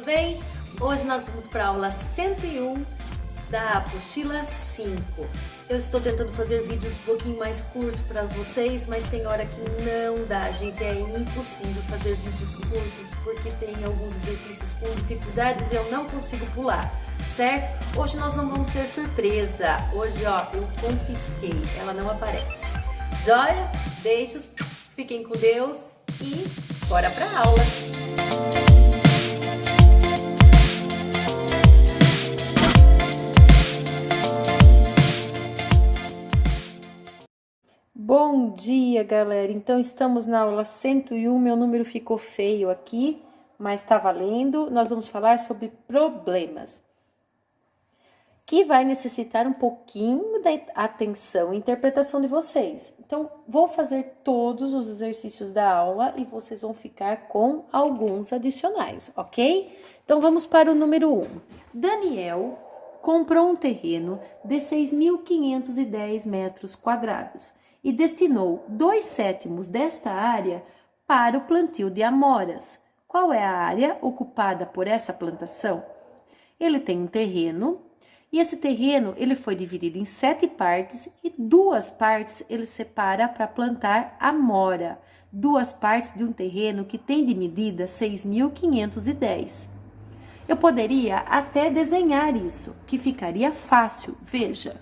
bem? Hoje nós vamos para a aula 101 da apostila 5. Eu estou tentando fazer vídeos um pouquinho mais curtos para vocês, mas tem hora que não dá, gente, é impossível fazer vídeos curtos porque tem alguns exercícios com dificuldades e eu não consigo pular, certo? Hoje nós não vamos ter surpresa, hoje ó, eu confisquei, ela não aparece. Joia? Beijos, fiquem com Deus e bora para a aula! Bom dia, galera! Então, estamos na aula 101, meu número ficou feio aqui, mas tá valendo. Nós vamos falar sobre problemas, que vai necessitar um pouquinho da atenção e interpretação de vocês. Então, vou fazer todos os exercícios da aula e vocês vão ficar com alguns adicionais, ok? Então, vamos para o número 1. Daniel comprou um terreno de 6.510 metros quadrados e destinou 2/7 desta área para o plantio de amoras. Qual é a área ocupada por essa plantação? Ele tem um terreno e esse terreno ele foi dividido em 7 partes e 2 partes ele separa para plantar amora. 2 partes de um terreno que tem de medida 6.510. Eu poderia até desenhar isso, que ficaria fácil, veja.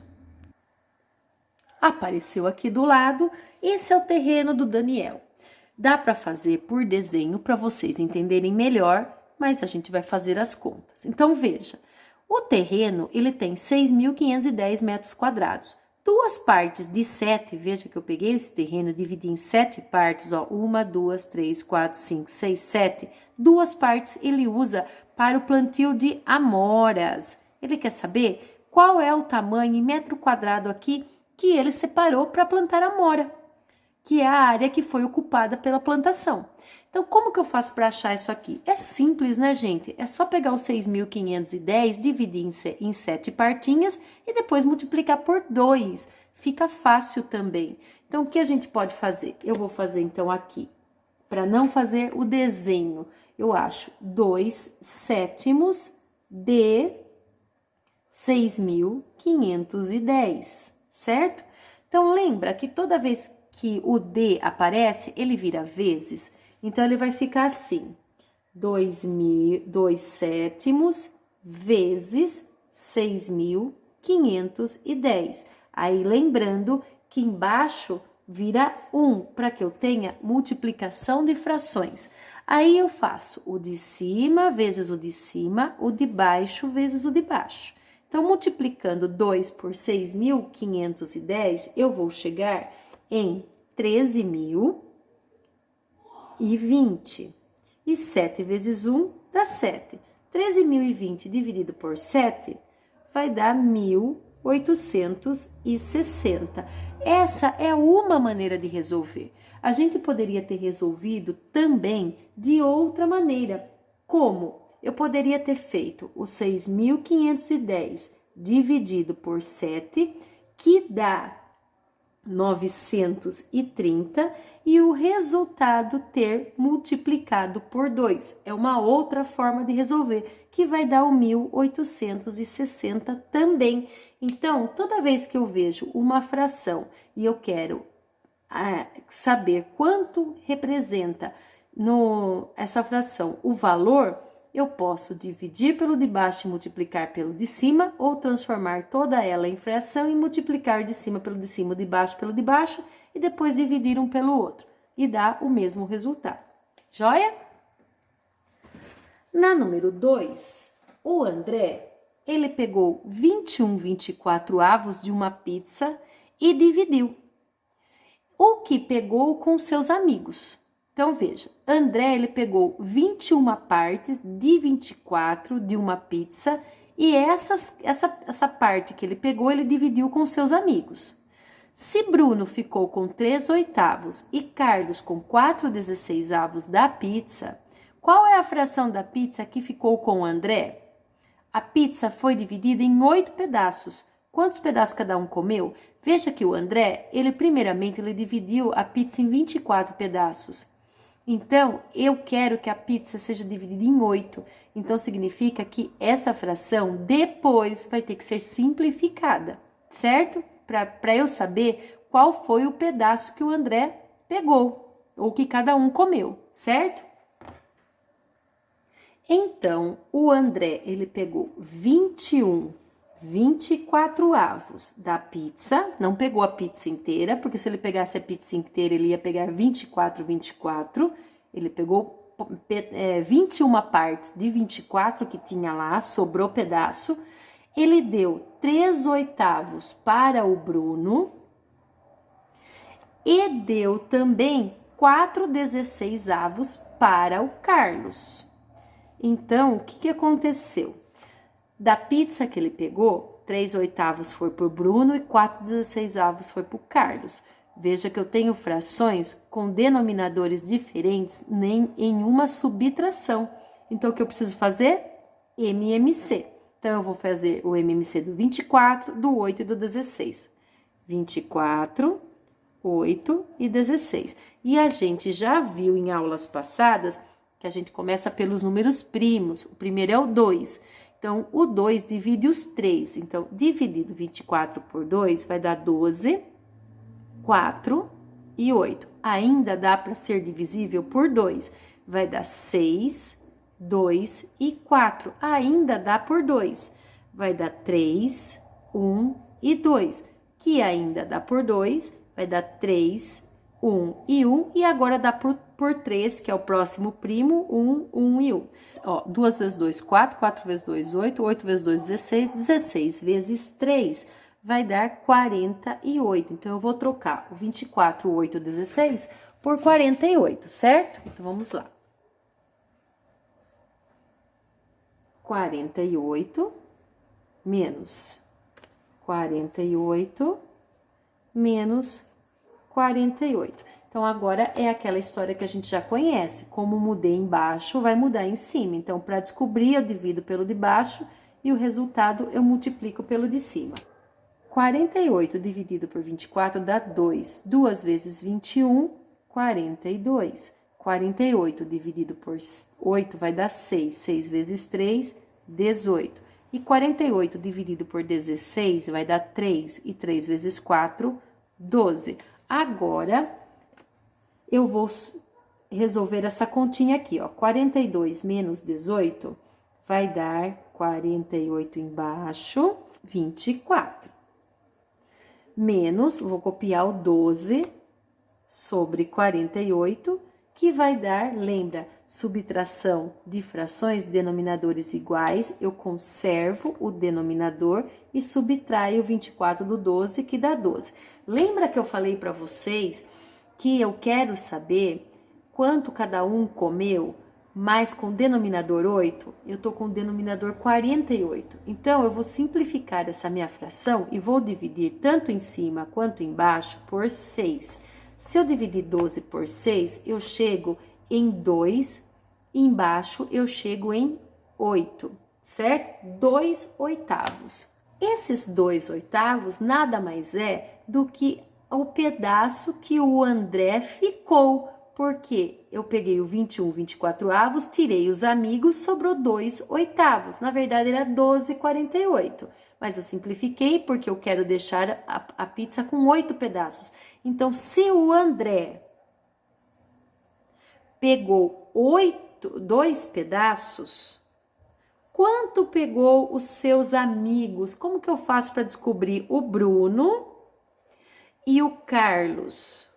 Apareceu aqui do lado, esse é o terreno do Daniel. Dá para fazer por desenho para vocês entenderem melhor, mas a gente vai fazer as contas. Então, veja, o terreno ele tem 6.510 metros quadrados. 2 partes de 7, veja que eu peguei esse terreno e dividi em 7 partes, ó, 1, 2, 3, 4, 5, 6, 7. 2 partes ele usa para o plantio de amoras. Ele quer saber qual é o tamanho em metro quadrado aqui que ele separou para plantar amora, que é a área que foi ocupada pela plantação. Então, como que eu faço para achar isso aqui? É simples, né, gente? É só pegar os 6.510, dividir em 7 partinhas e depois multiplicar por 2. Fica fácil também. Então, o que a gente pode fazer? Eu vou fazer, então, aqui, para não fazer o desenho, eu acho 2/7 de 6.510. Certo? Então, lembra que toda vez que o D aparece, ele vira vezes. Então, ele vai ficar assim, 2/7 vezes 6.510. Aí, lembrando que embaixo vira 1, para que eu tenha multiplicação de frações. Aí, eu faço o de cima vezes o de cima, o de baixo vezes o de baixo. Então, multiplicando 2 por 6.510, eu vou chegar em 13.020. E 7 vezes 1 dá 7. 13.020 dividido por 7 vai dar 1.860. Essa é uma maneira de resolver. A gente poderia ter resolvido também de outra maneira. Como? Eu poderia ter feito o 6.510 dividido por 7, que dá 930, e o resultado ter multiplicado por 2. É uma outra forma de resolver, que vai dar o 1.860 também. Então, toda vez que eu vejo uma fração e eu quero saber quanto representa essa fração o valor, eu posso dividir pelo de baixo e multiplicar pelo de cima, ou transformar toda ela em fração e multiplicar de cima pelo de cima, de baixo pelo de baixo, e depois dividir um pelo outro, e dá o mesmo resultado. Joia? Na número 2, o André, ele pegou 21/24 de uma pizza e dividiu. O que pegou com seus amigos? Então, veja, André, ele pegou 21 partes de 24 de uma pizza e essa parte que ele pegou, ele dividiu com seus amigos. Se Bruno ficou com 3/8 e Carlos com 4/16 da pizza, qual é a fração da pizza que ficou com André? A pizza foi dividida em 8 pedaços. Quantos pedaços cada um comeu? Veja que o André, ele primeiramente ele dividiu a pizza em 24 pedaços. Então, eu quero que a pizza seja dividida em 8. Então, significa que essa fração depois vai ter que ser simplificada, certo? Para eu saber qual foi o pedaço que o André pegou, ou que cada um comeu, certo? Então, o André, ele pegou 24 avos da pizza, não pegou a pizza inteira, porque se ele pegasse a pizza inteira, ele ia pegar 24. Ele pegou 21 partes de 24 que tinha lá, sobrou pedaço. Ele deu 3/8 para o Bruno e deu também 4/16 para o Carlos. Então, o que aconteceu? Da pizza que ele pegou, 3/8 foi para o Bruno e 4/16 foi para o Carlos. Veja que eu tenho frações com denominadores diferentes nem em uma subtração. Então, o que eu preciso fazer? MMC. Então, eu vou fazer o MMC do 24, do 8 e do 16. 24, 8 e 16. E a gente já viu em aulas passadas que a gente começa pelos números primos. O primeiro é o 2. Então, o 2 divide os 3. Então, dividido 24 por 2 vai dar 12, 4 e 8. Ainda dá para ser divisível por 2. Vai dar 6, 2 e 4. Ainda dá por 2. Vai dar 3, 1 e 2. Que ainda dá por 2. Vai dar 3, 1 e 1. E agora dá por 3, que é o próximo primo, 1 e 1. Ó, 2 vezes 2, 4, 4 vezes 2, 8, 8 vezes 2, 16, 16 vezes 3 vai dar 48. Então, eu vou trocar o 24, 8, 16 por 48, certo? Então, vamos lá. 48 menos 48 menos 48. Então, agora é aquela história que a gente já conhece. Como mudei embaixo, vai mudar em cima. Então, para descobrir, eu divido pelo de baixo e o resultado eu multiplico pelo de cima. 48 dividido por 24 dá 2. 2 vezes 21, 42. 48 dividido por 8 vai dar 6. 6 vezes 3, 18. E 48 dividido por 16 vai dar 3. E 3 vezes 4, 12. Agora, eu vou resolver essa continha aqui, ó. 42 menos 18 vai dar 48 embaixo, 24. Menos, vou copiar o 12 sobre 48, que vai dar, lembra, subtração de frações, denominadores iguais, eu conservo o denominador e subtraio 24 do 12, que dá 12. Lembra que eu falei para vocês que eu quero saber quanto cada um comeu, mas com denominador 8, eu tô com denominador 48. Então, eu vou simplificar essa minha fração e vou dividir tanto em cima quanto embaixo por 6. Se eu dividir 12 por 6, eu chego em 2, embaixo eu chego em 8, certo? 2/8. Esses 2/8 nada mais é do que o pedaço que o André ficou, porque eu peguei o 21, 24 avos, tirei os amigos, sobrou 2/8. Na verdade, era 12/48. Mas eu simplifiquei porque eu quero deixar a pizza com 8 pedaços. Então, se o André pegou 2 pedaços, quanto pegou os seus amigos? Como que eu faço para descobrir o Bruno e o Carlos?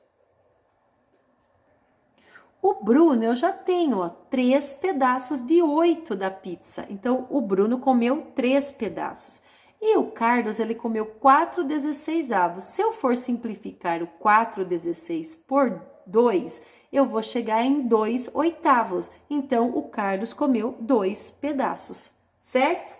O Bruno, eu já tenho, ó, 3 pedaços de 8 da pizza. Então, o Bruno comeu 3 pedaços. E o Carlos, ele comeu 4/16. Se eu for simplificar o 4/16 por 2, eu vou chegar em 2/8. Então, o Carlos comeu 2 pedaços, certo?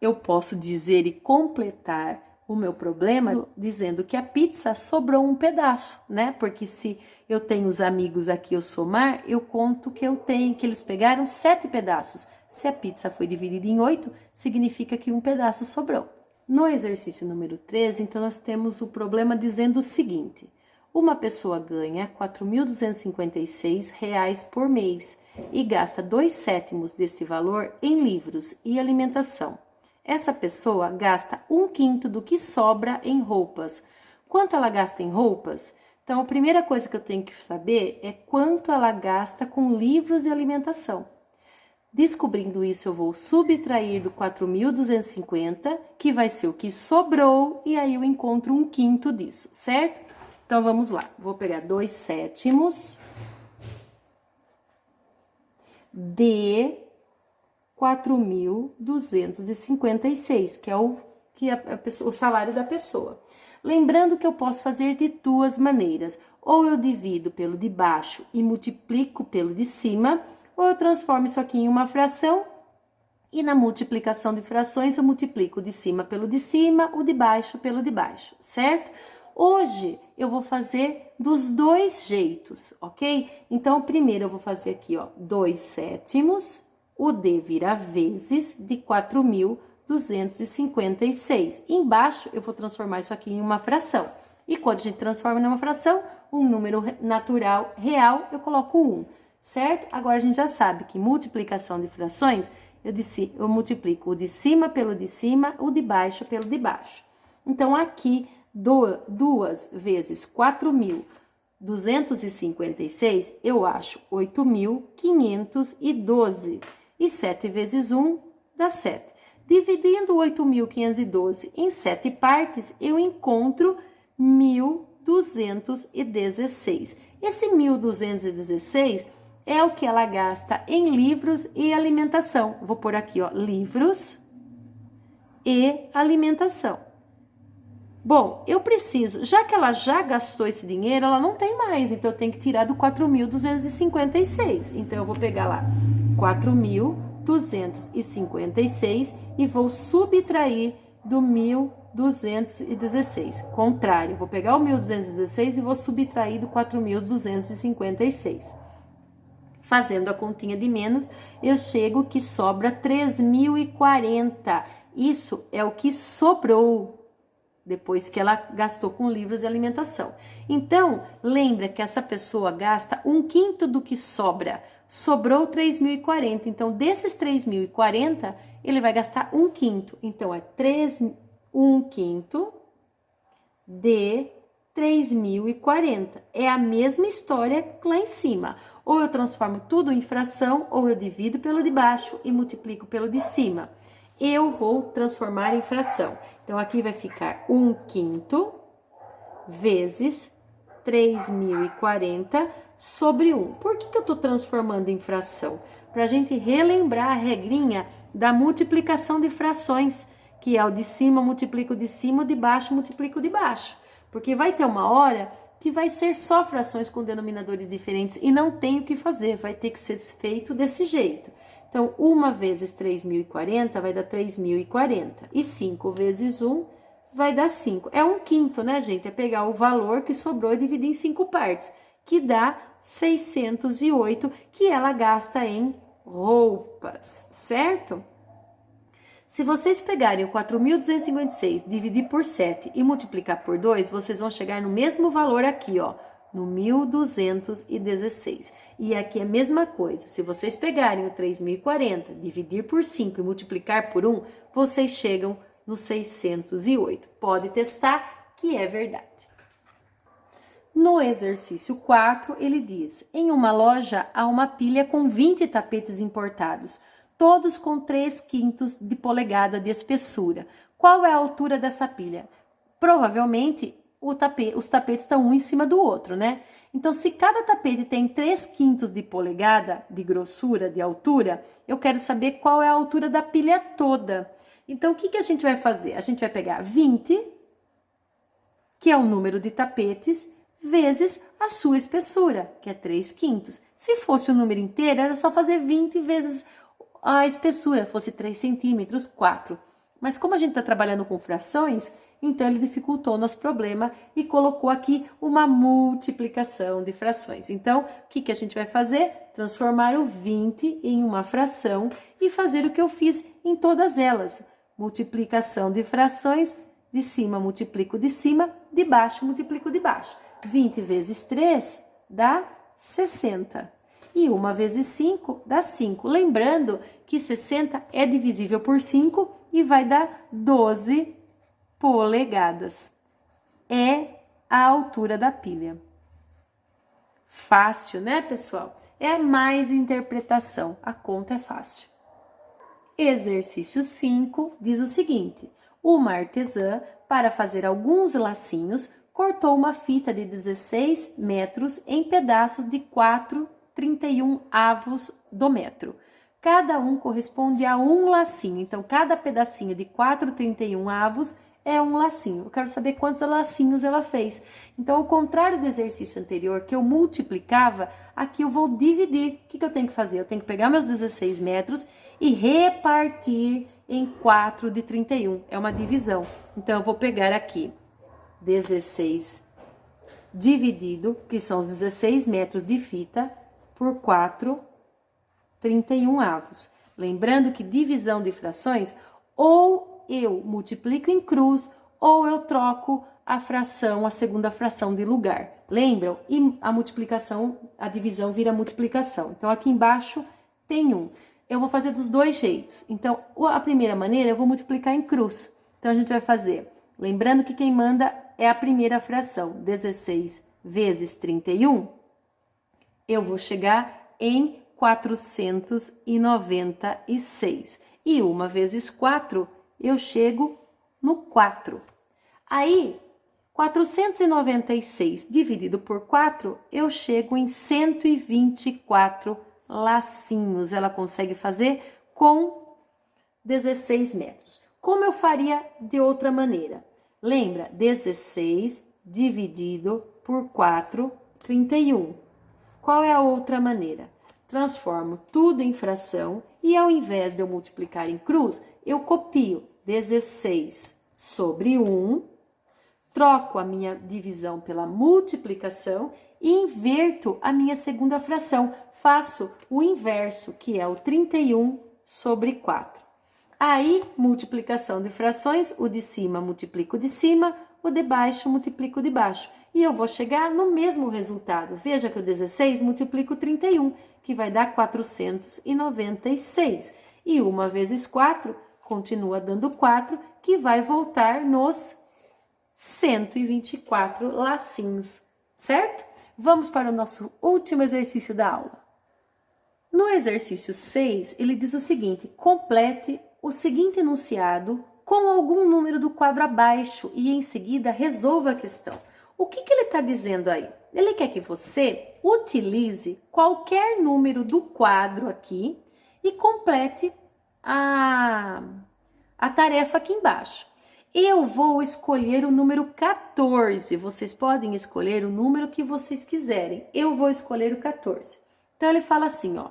Eu posso dizer e completar o meu problema dizendo que a pizza sobrou um pedaço, né? Porque se eu tenho os amigos aqui, eu somar, eu conto que que eles pegaram 7 pedaços. Se a pizza foi dividida em 8, significa que um pedaço sobrou. No exercício número 13, então, nós temos o problema dizendo o seguinte: Uma pessoa ganha R$ 4.256 por mês e gasta 2/7 deste valor em livros e alimentação. Essa pessoa gasta 1/5 do que sobra em roupas. Quanto ela gasta em roupas? Então, a primeira coisa que eu tenho que saber é quanto ela gasta com livros e alimentação. Descobrindo isso, eu vou subtrair do 4.250, que vai ser o que sobrou, e aí eu encontro 1/5 disso, certo? Então, vamos lá. Vou pegar 2/7 de 4.256, que é o salário da pessoa. Lembrando que eu posso fazer de duas maneiras. Ou eu divido pelo de baixo e multiplico pelo de cima, ou eu transformo isso aqui em uma fração e na multiplicação de frações eu multiplico o de cima pelo de cima, o de baixo pelo de baixo, certo? Hoje eu vou fazer dos dois jeitos, ok? Então, primeiro eu vou fazer aqui, ó, 2/7, o D vira vezes de 4.256. Embaixo eu vou transformar isso aqui em uma fração. E quando a gente transforma em uma fração, um número natural real, eu coloco 1, certo? Agora a gente já sabe que multiplicação de frações, eu multiplico o de cima pelo de cima, o de baixo pelo de baixo. Então, aqui, 2 vezes 4.256, eu acho 8.512. E 7 vezes 1 dá 7. Dividindo 8.512 em 7 partes, eu encontro 1.216. Esse 1.216 é o que ela gasta em livros e alimentação. Vou pôr aqui, ó, livros e alimentação. Bom, eu preciso, já que ela já gastou esse dinheiro, ela não tem mais, então eu tenho que tirar do 4.256. Então, eu vou pegar lá 4.256 e vou subtrair do 1.216. Contrário, vou pegar o 1.216 e vou subtrair do 4.256. Fazendo a continha de menos, eu chego que sobra 3.040. Isso é o que sobrou depois que ela gastou com livros e alimentação. Então, lembra que essa pessoa gasta 1/5 do que sobra. Sobrou 3.040. Então, desses 3.040, ele vai gastar 1/5. Então, é 1/5 de 3.040. É a mesma história lá em cima. Ou eu transformo tudo em fração, ou eu divido pelo de baixo e multiplico pelo de cima. Eu vou transformar em fração. Então, aqui vai ficar 1/5 vezes 3.040 sobre 1. Por que eu estou transformando em fração? Para a gente relembrar a regrinha da multiplicação de frações, que é o de cima multiplico de cima, o de baixo multiplico de baixo. Porque vai ter uma hora que vai ser só frações com denominadores diferentes e não tem o que fazer, vai ter que ser feito desse jeito. Então, 1 vezes 3.040 vai dar 3.040. E 5 vezes 1 vai dar 5. É 1/5, né, gente? É pegar o valor que sobrou e dividir em 5 partes, que dá 608, que ela gasta em roupas, certo? Se vocês pegarem o 4.256, dividir por 7 e multiplicar por 2, vocês vão chegar no mesmo valor aqui, ó, no 1.216. E aqui é a mesma coisa. Se vocês pegarem o 3.040, dividir por 5 e multiplicar por 1, vocês chegam no 608. Pode testar que é verdade. No exercício 4, ele diz: em uma loja há uma pilha com 20 tapetes importados, todos com 3/5 de polegada de espessura. Qual é a altura dessa pilha? Provavelmente os tapetes estão um em cima do outro, né? Então, se cada tapete tem 3/5 de polegada de grossura, de altura, eu quero saber qual é a altura da pilha toda. Então, o que a gente vai fazer? A gente vai pegar 20, que é o número de tapetes, vezes a sua espessura, que é 3/5. Se fosse o número inteiro, era só fazer 20 vezes a espessura, fosse 3 centímetros, 4. Mas como a gente está trabalhando com frações, então ele dificultou o nosso problema e colocou aqui uma multiplicação de frações. Então, o que a gente vai fazer? Transformar o 20 em uma fração e fazer o que eu fiz em todas elas. Multiplicação de frações, de cima multiplico de cima, de baixo multiplico de baixo. 20 vezes 3 dá 60. E 1 vezes 5 dá 5. Lembrando que 60 é divisível por 5 e vai dar 12 polegadas. É a altura da pilha. Fácil, né, pessoal? É mais interpretação. A conta é fácil. Exercício 5 diz o seguinte: uma artesã, para fazer alguns lacinhos, cortou uma fita de 16 metros em pedaços de 4,31 avos do metro. Cada um corresponde a um lacinho. Então, cada pedacinho de 4,31 avos é um lacinho. Eu quero saber quantos lacinhos ela fez. Então, ao contrário do exercício anterior, que eu multiplicava, aqui eu vou dividir. O que eu tenho que fazer? Eu tenho que pegar meus 16 metros e repartir em 4 de 31. É uma divisão. Então, eu vou pegar aqui 16 dividido, que são os 16 metros de fita, por 4,31 avos. Lembrando que divisão de frações, ou eu multiplico em cruz, ou eu troco a fração, a segunda fração de lugar. Lembram? E a multiplicação, a divisão vira multiplicação. Então, aqui embaixo tem 1. Eu vou fazer dos dois jeitos. Então, a primeira maneira, eu vou multiplicar em cruz. Então, a gente vai fazer, lembrando que quem manda é a primeira fração, 16 vezes 31, eu vou chegar em 496. E 1 vezes 4, eu chego no 4. Aí, 496 dividido por 4, eu chego em 124 lacinhos. Ela consegue fazer com 16 metros. Como eu faria de outra maneira? Lembra? 16 dividido por 4,31. Qual é a outra maneira? Transformo tudo em fração e ao invés de eu multiplicar em cruz, eu copio 16 sobre 1, troco a minha divisão pela multiplicação e inverto a minha segunda fração. Faço o inverso, que é o 31 sobre 4. Aí, multiplicação de frações, o de cima multiplico o de cima, o de baixo multiplico o de baixo. E eu vou chegar no mesmo resultado. Veja que o 16 multiplica o 31, que vai dar 496. E 1 vezes 4 continua dando 4, que vai voltar nos 124 lacinhos, certo? Vamos para o nosso último exercício da aula. No exercício 6, ele diz o seguinte: complete o seguinte enunciado com algum número do quadro abaixo e em seguida resolva a questão. O que ele está dizendo aí? Ele quer que você utilize qualquer número do quadro aqui e complete a tarefa aqui embaixo. Eu vou escolher o número 14. Vocês podem escolher o número que vocês quiserem. Eu vou escolher o 14. Então, ele fala assim, ó.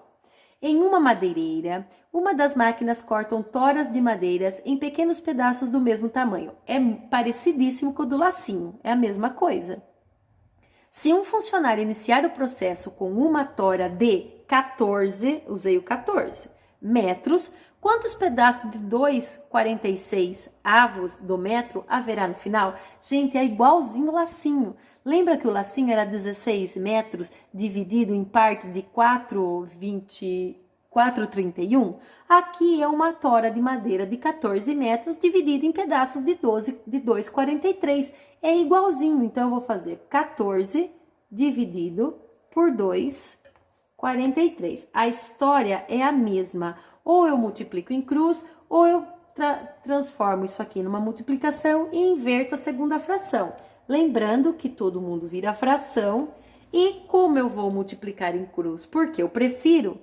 Em uma madeireira, uma das máquinas cortam toras de madeiras em pequenos pedaços do mesmo tamanho. É parecidíssimo com o do lacinho, é a mesma coisa. Se um funcionário iniciar o processo com uma tora de 14, usei o 14, metros, quantos pedaços de 2,46 avos do metro haverá no final? Gente, é igualzinho o lacinho. Lembra que o lacinho era 16 metros dividido em partes de 4,31? Aqui é uma tora de madeira de 14 metros dividida em pedaços de 2,43. É igualzinho, então eu vou fazer 14 dividido por 2,43. A história é a mesma. Ou eu multiplico em cruz, ou eu transformo isso aqui numa multiplicação e inverto a segunda fração. Lembrando que todo mundo vira fração. E como eu vou multiplicar em cruz? Porque eu prefiro,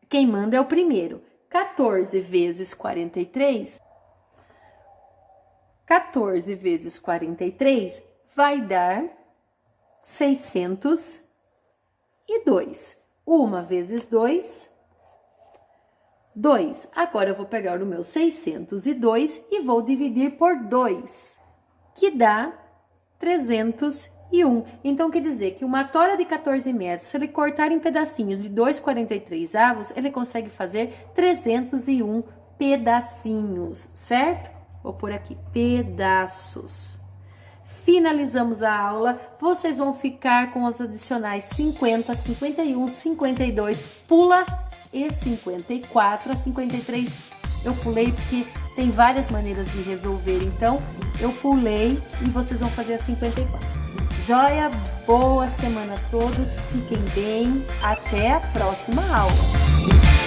quem manda é o primeiro. 14 vezes 43. 14 vezes 43 vai dar 602. 1 vezes 2, 2. Agora eu vou pegar o meu 602 e vou dividir por 2, que dá 301. Então, quer dizer que uma tora de 14 metros, se ele cortar em pedacinhos de 2,43 avos, ele consegue fazer 301 pedacinhos, certo? Vou pôr aqui, pedaços. finalizamos a aula. Vocês vão ficar com os adicionais 50, 51, 52, pula e 54, a 53 eu pulei porque tem várias maneiras de resolver, então eu pulei e vocês vão fazer a 54. Joia? Boa semana a todos, fiquem bem, até a próxima aula!